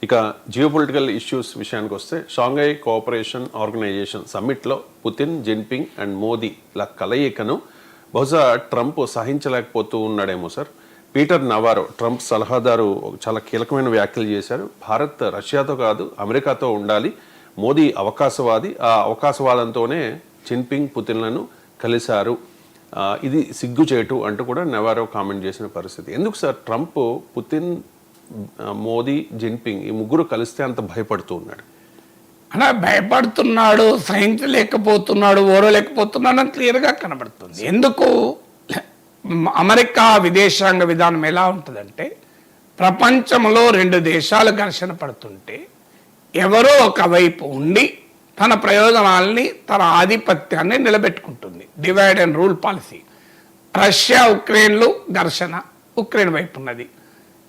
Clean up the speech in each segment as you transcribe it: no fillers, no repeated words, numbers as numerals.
ఇక geopolitical issues విషయానికి వస్తే షాంఘై కోఆపరేషన్ ఆర్గనైజేషన్ సమ్మిట్లో పుతిన్, జిన్పింగ్ అండ్ మోదీల కలయికను బహుశా ట్రంప్ సహించలేకపోతూ ఉన్నాడేమో సార్. పీటర్ నవారో ట్రంప్ సలహాదారు చాలా కీలకమైన వ్యాఖ్యలు చేశారు. భారత్ రష్యాతో కాదు అమెరికాతో ఉండాలి, మోదీ అవకాశవాది, ఆ అవకాశవాదంతోనే జిన్పింగ్ పుతిన్లను కలిశారు, ఇది సిగ్గుచేటు అంటూ కూడా నవారో కామెంట్ చేసిన పరిస్థితి. ఎందుకు sir Trump Putin, Modi, Jinping ఈ ముగ్గురు కలిస్తే అంత భయపడుతూ ఉన్నాడు? అలా భయపడుతున్నాడు, సహించలేకపోతున్నాడు, ఓరలేకపోతున్నాడు అని క్లియర్గా కనబడుతుంది. ఎందుకు అమెరికా విదేశాంగ విధానం ఎలా ఉంటుందంటే, ప్రపంచంలో రెండు దేశాలు ఘర్షణ పడుతుంటే ఎవరో ఒకవైపు ఉండి తన ప్రయోజనాల్ని, తన ఆధిపత్యాన్ని నిలబెట్టుకుంటుంది. Divide and rule policy. Russia ఉక్రెయిన్లు ఘర్షణ ఉక్రెయిన్ వైపు ఉన్నది.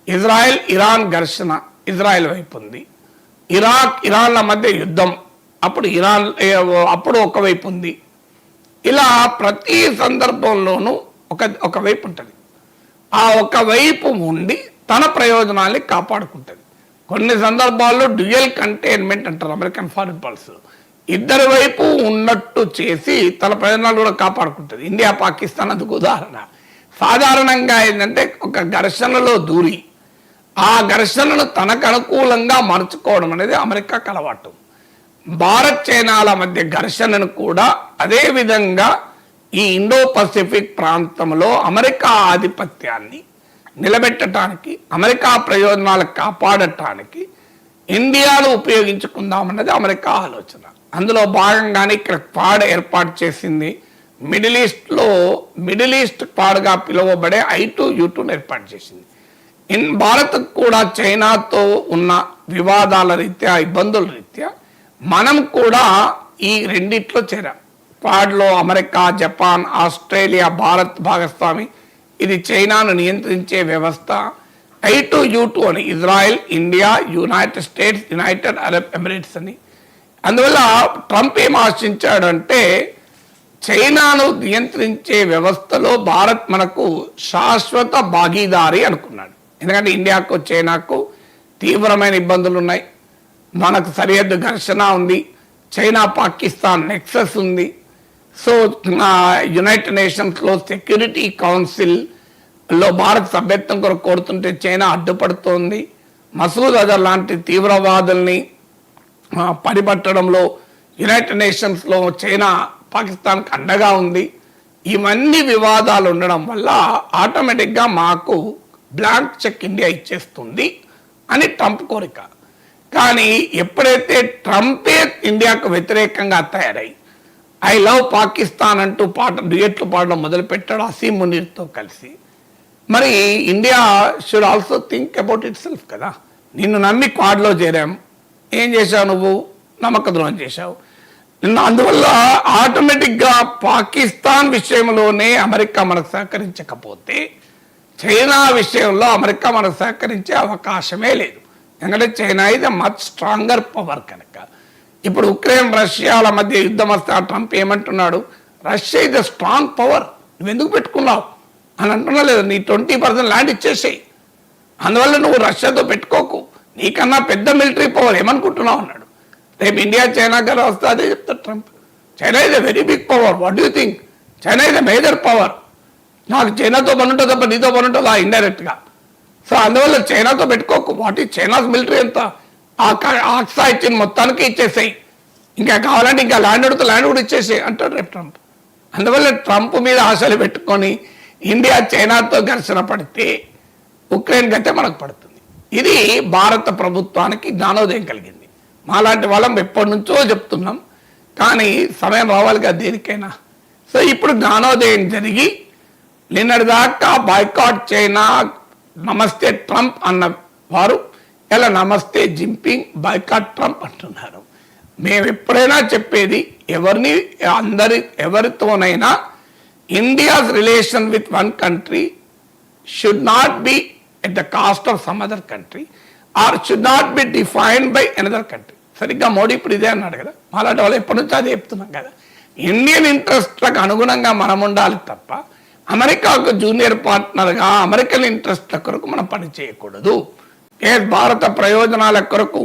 ఇజ్రాయెల్ ఇరాన్ ఘర్షణ ఇజ్రాయెల్ వైపు ఉంది. ఇరాక్ ఇరాన్ల మధ్య యుద్ధం, అప్పుడు ఒకవైపు ఉంది. ఇలా ప్రతి సందర్భంలోనూ ఒకవైపు ఉంటుంది. ఆ ఒకవైపు ఉండి తన ప్రయోజనాల్ని కాపాడుకుంటుంది. కొన్ని సందర్భాల్లో డ్యూయల్ కంటైన్మెంట్ అంటారు అమెరికన్ ఫారిన్ పాలసీలో. ఇద్దరి వైపు ఉన్నట్టు చేసి తన ప్రయోజనాలు కూడా కాపాడుకుంటుంది. ఇండియా పాకిస్తాన్ అందుకు ఉదాహరణ. సాధారణంగా ఏంటంటే ఒక ఘర్షణలో దూరి ఆ ఘర్షణను తనకు అనుకూలంగా మార్చుకోవడం అనేది అమెరికాకు అలవాటు. భారత్ చైనాల మధ్య ఘర్షణను కూడా అదే విధంగా ఈ ఇండో పసిఫిక్ ప్రాంతంలో అమెరికా ఆధిపత్యాన్ని నిలబెట్టడానికి, అమెరికా ప్రయోజనాలు కాపాడటానికి ఇండియాను ఉపయోగించుకుందామన్నది అమెరికా ఆలోచన. అందులో భాగంగానే ఇక్కడ క్వాడ్ ఏర్పాటు చేసింది. మిడిల్ ఈస్ట్ క్వాడ్గా పిలువబడే I2U2 ఏర్పాటు చేసింది. భారత్ కూడా చైనాతో ఉన్న వివాదాల రీత్యా, ఇబ్బందుల రీత్యా మనం కూడా ఈ రెండిట్లో చేరాం. క్వాడ్లో అమెరికా, జపాన్, ఆస్ట్రేలియా, భారత్ భాగస్వామి. ఇది చైనాను నియంత్రించే వ్యవస్థ. I2U2 అని Israel, India, United states, United Arab Emirates అని. అందువల్ల ట్రంప్ ఏం ఆశించాడంటే, చైనాను నియంత్రించే వ్యవస్థలో భారత్ మనకు శాశ్వత భాగీదారి అనుకున్నాడు. ఎందుకంటే ఇండియాకు చైనాకు తీవ్రమైన ఇబ్బందులు ఉన్నాయి. మనకు సరిహద్దు ఘర్షణ ఉంది. చైనా పాకిస్తాన్ నెక్సస్ ఉంది. సో యునైటెడ్ నేషన్స్లో సెక్యూరిటీ కౌన్సిల్లో భారత్ సభ్యత్వం కొరకు కోరుతుంటే చైనా అడ్డుపడుతోంది. మసూద్ అజర్ లాంటి తీవ్రవాదుల్ని పడిపట్టడంలో యునైటెడ్ నేషన్స్లో చైనా పాకిస్తాన్కి అండగా ఉంది. ఇవన్నీ వివాదాలు ఉండడం వల్ల ఆటోమేటిక్గా మాకు బ్లాంక్ చెక్ ఇండియా ఇచ్చేస్తుంది అని ట్రంప్ కోరిక. కానీ ఎప్పుడైతే ట్రంపే ఇండియాకు వ్యతిరేకంగా తయారై ఐ లవ్ పాకిస్తాన్ అంటూ డ్యూయెట్లు పాడడం మొదలుపెట్టాడు అసీం మునీర్తో కలిసి, మరి India should also think about it self కదా. నిన్ను నమ్మి క్వాడ్లో చేరాం, ఏం చేశావు నువ్వు? నమ్మక ద్రోహం చేశావు. అందువల్ల ఆటోమేటిక్గా పాకిస్తాన్ విషయంలోనే అమెరికా మనకు సహకరించకపోతే చైనా విషయంలో అమెరికా మనకు సహకరించే అవకాశమే లేదు. ఎందుకంటే చైనా ఇది మచ్ స్ట్రాంగర్ పవర్ కనుక. ఇప్పుడు ఉక్రెయిన్ రష్యాల మధ్య యుద్ధం వస్తే ట్రంప్ ఏమంటున్నాడు? రష్యా ఇది స్ట్రాంగ్ పవర్, నువ్వెందుకు పెట్టుకున్నావు అని అంటున్నా లేదు. నీ 20% ల్యాండ్ ఇచ్చేసేయి, అందువల్ల నువ్వు రష్యాతో పెట్టుకోకు, నీకన్నా పెద్ద మిలిటరీ పవర్ ఏమనుకుంటున్నావు అన్నాడు. రేపు ఇండియా చైనా గారు వస్తే అదే చెప్తాడు Trump. China is a very big power, what you think? China is a major power. నాకు చైనాతో పని ఉంటుంది తప్ప నీతో పని ఉంటుందా ఇండైరెక్ట్గా. సో అందువల్ల చైనాతో పెట్టుకోకు. వాట్ ఈజ్ చైనాస్ మిలిటరీ ఎంత? ఆక్సా ఇచ్చిన మొత్తానికి ఇచ్చేసాయి, ఇంకా కావాలంటే ఇంకా ల్యాండ్ అడిగితే ల్యాండ్ కూడా ఇచ్చేసాయి అంటాడు రేపు ట్రంప్. అందువల్ల ట్రంప్ మీద ఆశలు పెట్టుకొని ఇండియా చైనాతో ఘర్షణ పడితే ఉక్రెయిన్ గతే మనకు పడుతుంది. ఇది భారత ప్రభుత్వానికి జ్ఞానోదయం కలిగింది. మాలాంటి వాళ్ళం ఎప్పటి నుంచో చెప్తున్నాం, కానీ సమయం రావాలిగా దేనికైనా. సో ఇప్పుడు జ్ఞానోదయం జరిగి నిన్నటిదాకా బాయ్కాట్ చైనా, నమస్తే ట్రంప్ అన్న వారు ఇలా నమస్తే జిన్పింగ్, బాయ్కాట్ ట్రంప్ అంటున్నారు. మేము ఎప్పుడైనా చెప్పేది ఎవరితోనైనా India's relation with one country should not be at the cost of some other country or should not be defined by another country. సరిగ్గా మోడీ ఇప్పుడు ఇదే అన్నాడు కదా. అలాంటి వాళ్ళు ఎప్పటి నుంచో అదే చెప్తున్నాం కదా. ఇండియన్ ఇంట్రెస్ట్లకు అనుగుణంగా మనం ఉండాలి తప్ప అమెరికాకు జూనియర్ పార్ట్నర్గా అమెరికన్ ఇంట్రెస్ట్ల కొరకు మనం పని చేయకూడదు. భారత ప్రయోజనాల కొరకు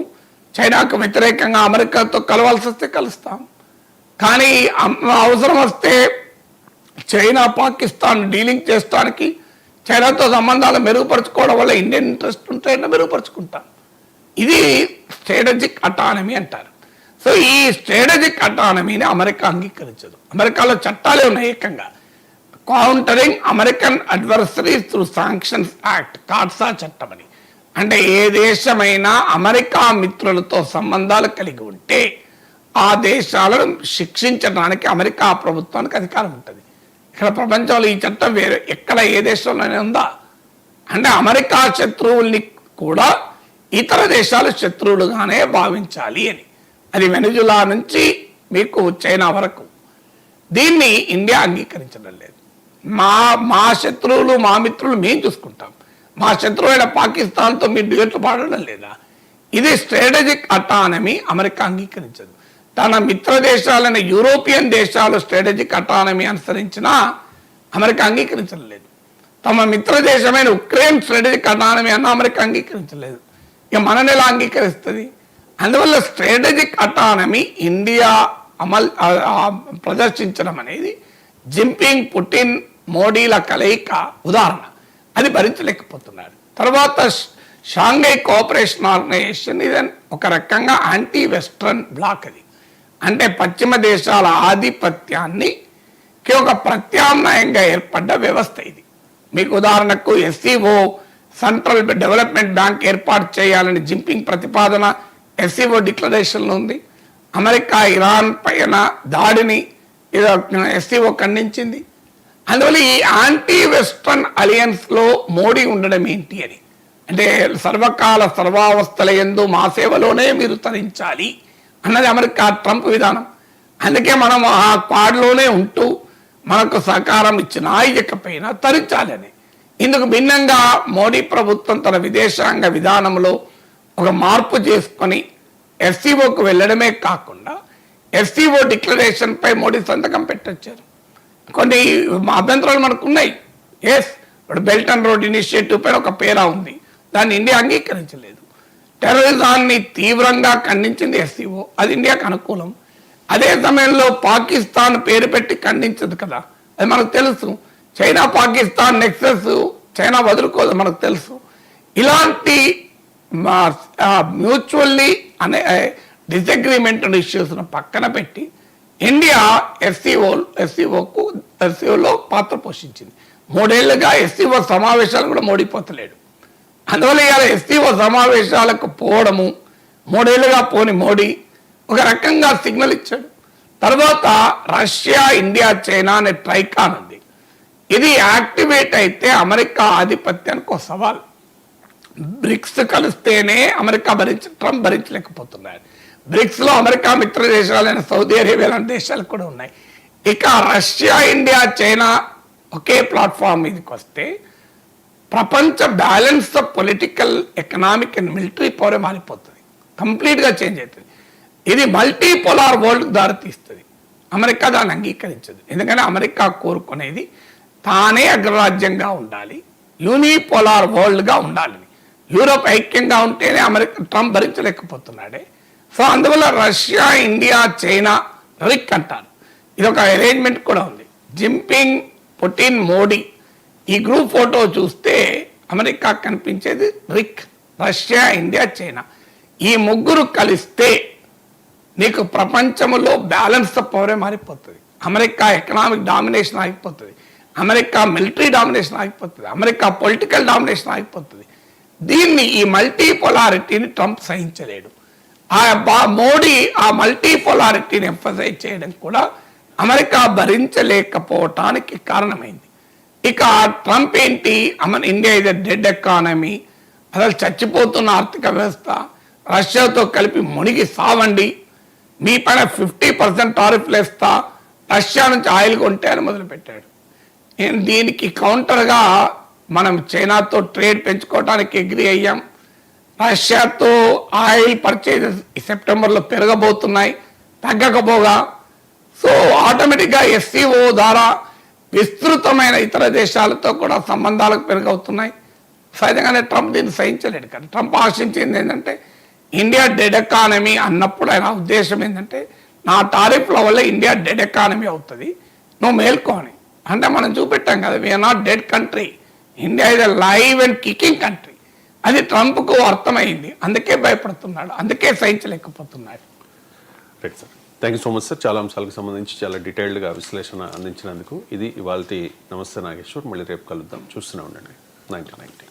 చైనాకు వ్యతిరేకంగా అమెరికాతో కలవాల్సి వస్తే కలుస్తాం. కానీ అవసరం వస్తే చైనా పాకిస్తాన్ డీలింగ్ చేస్తానికి చైనాతో సంబంధాలు మెరుగుపరుచుకోవడం వల్ల ఇండియన్ ఇంట్రెస్ట్ ఉంటే మెరుగుపరుచుకుంటాం. ఇది స్ట్రాటజిక్ అటానమీ అంటారు. సో ఈ స్ట్రాటజిక్ అటానమీని అమెరికా అంగీకరించదు. అమెరికాలో చట్టాలే ఉన్నాయి ఏకంగా, countering American adversaries through sanctions act, CAATSA చట్టం అని. అంటే ఏ దేశమైనా అమెరికా మిత్రులతో సంబంధాలు కలిగి ఉంటే ఆ దేశాలను శిక్షించడానికి అమెరికా ప్రభుత్వానికి అధికారం ఉంటుంది. ఇక్కడ ప్రపంచంలో ఈ చట్టం వేరే ఎక్కడ ఏ దేశంలోనే ఉందా? అంటే అమెరికా శత్రువుల్ని కూడా ఇతర దేశాలు శత్రువులుగానే భావించాలి అని. అది వెనుజులా నుంచి మీకు చైనా వరకు. దీన్ని ఇండియా అంగీకరించడం లేదు. మా శత్రువులు మా మిత్రులు మేము చూసుకుంటాం, మా శత్రువైన పాకిస్తాన్తో మీరు డ్యూయట్లు పాడడం లేదా? ఇది స్ట్రాటజిక్ అటానమీ అమెరికా అంగీకరించదు. తన మిత్ర దేశాలైన యూరోపియన్ దేశాలు స్ట్రాటజిక్ అటానమీ అనుసరించినా అమెరికా అంగీకరించడం లేదు. తమ మిత్ర దేశమైన ఉక్రెయిన్ స్ట్రాటజిక్ అటానమీ అన్న అమెరికా అంగీకరించలేదు. ఇక మనని ఎలా అంగీకరిస్తుంది? అందువల్ల స్ట్రాటజిక్ అటానమీ ఇండియా ప్రదర్శించడం అనేది జిన్పింగ్, పుటిన్, మోడీల కలయిక ఉదాహరణ. అది భరించలేకపోతున్నారు. తర్వాత షాంఘై కోఆపరేషన్ ఆర్గనైజేషన్ ఇది ఒక రకంగా యాంటీ వెస్ట్రన్ బ్లాక్. అది అంటే పశ్చిమ దేశాల ఆధిపత్యాన్ని ఒక ప్రత్యామ్నాయంగా ఏర్పడ్డ వ్యవస్థ ఇది. మీకు ఉదాహరణకు ఎస్సీఓ సెంట్రల్ డెవలప్మెంట్ బ్యాంక్ ఏర్పాటు చేయాలని జిన్పింగ్ ప్రతిపాదన ఎస్సీఓ డిక్లరేషన్లో ఉంది. అమెరికా ఇరాన్ పైన దాడిని ఎస్సీఓ ఖండించింది. అందువల్ల ఈ యాంటీ వెస్ట్రన్ అలియన్స్లో మోడీ ఉండడం ఏంటి అని, అంటే సర్వకాల సర్వావస్థల యందు మా సేవలోనే మీరు తరించాలి అన్నది అమెరికా ట్రంప్ విధానం. అందుకే మనం ఆ క్వాడ్లోనే ఉంటూ మనకు సహకారం ఇచ్చినా ఇవ్వకపోయినా తరించాలి అని. ఇందుకు భిన్నంగా మోడీ ప్రభుత్వం తన విదేశాంగ విధానంలో ఒక మార్పు చేసుకొని ఎస్సీఓకు వెళ్ళడమే కాకుండా ఎస్సీఓ డిక్లరేషన్ పై మోడీ సంతకం పెట్టొచ్చారు. కొన్ని అభ్యంతరాలు మనకు ఉన్నాయి. ఇప్పుడు బెల్ట్ అండ్ రోడ్ ఇనిషియేటివ్ పైన ఒక పేరా ఉంది, దాన్ని ఇండియా అంగీకరించలేదు. టెర్రరిజాన్ని తీవ్రంగా ఖండించింది ఎస్సీఓ, అది ఇండియాకు అనుకూలం. అదే సమయంలో పాకిస్తాన్ పేరు పెట్టి ఖండించదు కదా, అది మనకు తెలుసు. చైనా పాకిస్తాన్ నెక్సెస్ చైనా వదులుకోదు మనకు తెలుసు. ఇలాంటి మ్యూచువల్లీ అనే డిసగ్రిమెంట్ ఇష్యూస్ను పక్కన పెట్టి ఇండియా ఎస్సీఓలో పాత్ర పోషించింది. 3 ఏళ్లుగా ఎస్సీఓ సమావేశాలు కూడా మోడిపోతలేడు. అందువల్ల ఇవాళ ఎస్సీఓ సమావేశాలకు పోవడము, 3 ఏళ్లుగా పోని మోడీ ఒక రకంగా సిగ్నల్ ఇచ్చాడు. తర్వాత రష్యా, ఇండియా, చైనా అనే ట్రైకాన్ ఉంది. ఇది యాక్టివేట్ అయితే అమెరికా ఆధిపత్యానికి ఒక సవాల్. బ్రిక్స్ కలిస్తేనే అమెరికా ట్రంప్ భరించలేకపోతున్నారు. బ్రిక్స్లో అమెరికా మిత్ర దేశాలైన సౌదీ అరేబియా లాంటి దేశాలు కూడా ఉన్నాయి. ఇక రష్యా, ఇండియా, చైనా ఒకే ప్లాట్ఫామ్ మీదకి వస్తే ప్రపంచ balance of political, economic and military power మారిపోతుంది, కంప్లీట్గా చేంజ్ అవుతుంది. ఇది మల్టీపోలార్ వరల్డ్కి దారితీస్తుంది. అమెరికా దాన్ని అంగీకరించదు. ఎందుకంటే అమెరికా కోరుకునేది తానే అగ్రరాజ్యంగా ఉండాలి, యూనిపోలార్ వరల్డ్గా ఉండాలి. యూరోప్ ఐక్యంగా ఉంటేనే ట్రంప్ భరించలేకపోతున్నాడే. సో అందువల్ల రష్యా, ఇండియా, చైనా రిక్ అంటారు. ఇది ఒక అరేంజ్మెంట్ కూడా ఉంది. జిన్పింగ్, పుటిన్, మోడీ ఈ గ్రూప్ ఫోటో చూస్తే అమెరికా కనిపించేది రిక్, రష్యా, ఇండియా, చైనా. ఈ ముగ్గురు కలిస్తే నీకు ప్రపంచంలో బ్యాలెన్స్ ఆఫ్ పవరే మారిపోతుంది. అమెరికా ఎకనామిక్ డామినేషన్ ఆగిపోతుంది, అమెరికా మిలిటరీ డామినేషన్ ఆగిపోతుంది, అమెరికా పొలిటికల్ డామినేషన్ ఆగిపోతుంది. దీన్ని, ఈ మల్టీపోలారిటీని ట్రంప్ సహించలేడు. మోడీ ఆ మల్టీపోలారిటీని ఎంఫసైజ్ చేయడం కూడా అమెరికా భరించలేకపోవటానికి కారణమైంది. ఇక ట్రంప్ ఏంటి, ఇండియా ఇది డెడ్ ఎకానమీ, అసలు చచ్చిపోతున్న ఆర్థిక వ్యవస్థ, రష్యాతో కలిపి మునిగి సావండి, మీ పైన 50% టారిఫ్లు వేస్తా, రష్యా నుంచి ఆయిల్ కొంటే అని మొదలుపెట్టాడు. దీనికి కౌంటర్గా మనం చైనాతో ట్రేడ్ పెంచుకోవడానికి అగ్రీ అయ్యాం. రష్యాతో ఆయిల్ పర్చేజెస్ సెప్టెంబర్లో పెరగబోతున్నాయి, తగ్గకపోగా. సో ఆటోమేటిక్గా ఎస్సీఓ ద్వారా విస్తృతమైన ఇతర దేశాలతో కూడా సంబంధాలకు పెరుగవుతున్నాయి. సహజంగానే ట్రంప్ దీన్ని సహించలేడు కదా. ట్రంప్ ఆశించింది ఏంటంటే ఇండియా డెడ్ ఎకానమీ అన్నప్పుడు ఆయన ఉద్దేశం ఏంటంటే నా టారిఫ్ల వల్ల ఇండియా డెడ్ ఎకానమీ అవుతుంది, నువ్వు మేల్కోని. అంటే మనం చూపెట్టాం కదా, we are not dead country, India is a live and kicking country. అది ట్రంప్కు అర్థమైంది, అందుకే భయపడుతున్నాడు, అందుకే సహించలేకపోతున్నాడు. Right sir, thank you so much sir. చాలా అంశాలకు సంబంధించి చాలా డీటెయిల్డ్గా విశ్లేషణ అందించినందుకు. ఇది ఇవాల్టి నమస్తే నాగేశ్వర్. మళ్ళీ రేపు కలుద్దాం. చూస్తూనే ఉండండి 9090.